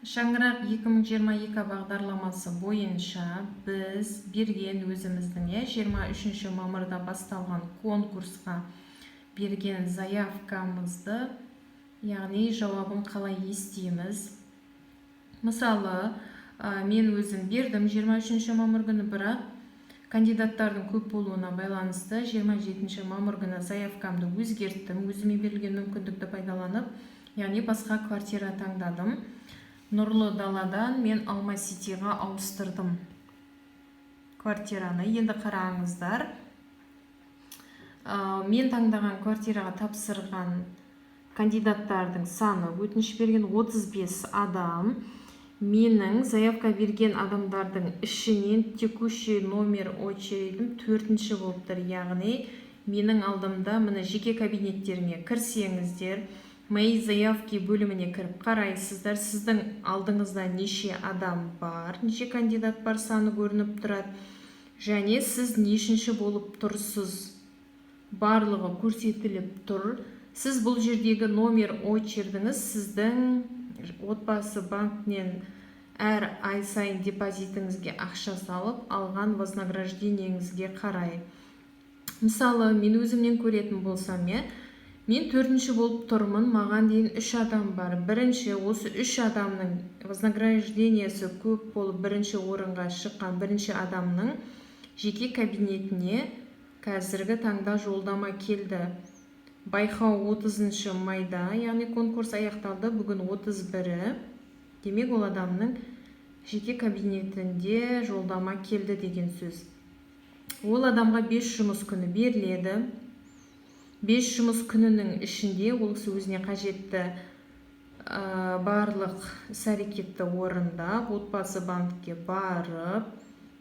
Шаңырақ 2022 бағдарламасы бойынша біз берген өзіміздің 23 мамырда басталған конкурсқа берген заявкамызды, яғни жауабын қалай естиміз. Мысалы, мен өзім бердім 23 мамыр күні, бірақ кандидаттардың көп болуына байланысты 27 мамыр күні заявкамды өзгерттім, өзіме берілген мүмкіндікті пайдаланып, яғни басқа квартира таңдадым. Нұрлы даладан мен Алма-Ситиға ауыстырдым квартираны. Енді қараңыздар, мен таңдаған квартираға тапсырған кандидаттардың саны, өтініш берген 35 адам. Менің заявка берген адамдардың ішінен текущий номер очередім 4-ші болып тұр. Яғни менің алдымда міне жеке кабинеттеріне кірсеңіздер, мои заявки бөліміне кіріп қарайсыздар, сіздің алдыңызда неше адам бар, неше кандидат бар саны көрініп тұрады, және сіз нешінші болып тұрсыз, барлығы көрсетіліп тұр. Сіз бұл жердегі номер очердіңіз сіздің отбасы банкінен әр ай сайын депозитіңізге ақша салып алған вознаграждениеңізге қарай. Мысалы, мен өзімнен көретін болсам, мен 4-ші болып тұрмын, маған дейін 3 адам бар. Бірінші, осы 3 адамның вознаграждениесі көп болып бірінші орынға шыққан бірінші адамның жеке кабинетіне қазіргі таңда жолдама келді. Байқау 30 майда, яғни конкурс аяқталды, бүгін 31-і. Демек, ол адамның жеке кабинетінде жолдама келді деген сөз. Ол адамға 5 жұмыс күні беріледі. 5 жұмыс күнінің ішінде ол өзіне қажетті барлық іс-әрекетті орындап, отбасы банкке барып,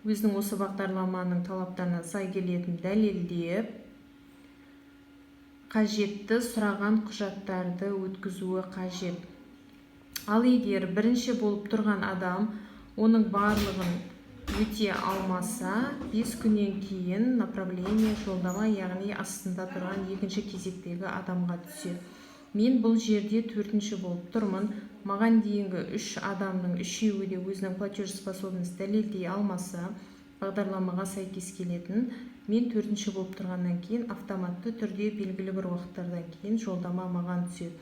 өзінің осы бағдарламаның талаптарына сай келетінін дәлелдеп, қажетті сұраған құжаттарды өткізуі қажет. Ал егер бірінші болып тұрған адам оның барлығын өте алмаса, 5 күннен кейін направление жолдама, яғни астында тұрған екінші кезектегі адамға түседі. Мен бұл жерде 4-ші болып тұрмын. Маған дейінгі 3 адамның үшеуі де өзінің платежеспособность дәлелдей алмаса, бағдарламаға сәйкес келетін, мен 4-ші болып тұрғаннан кейін автоматты түрде белгілі бір уақыттардан кейін жолдама маған түседі.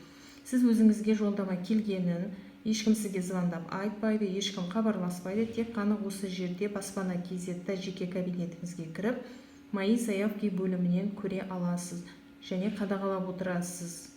Сіз өзіңізге жолдама келгенін ешкім сізге звондап айтпайды, ешкім хабарласпайды, тек қана осы жерде баспана KZ-да жеке кабинетіңізге кіріп, мои заявки бөлімінен көре аласыз және қадағалап отырасыз.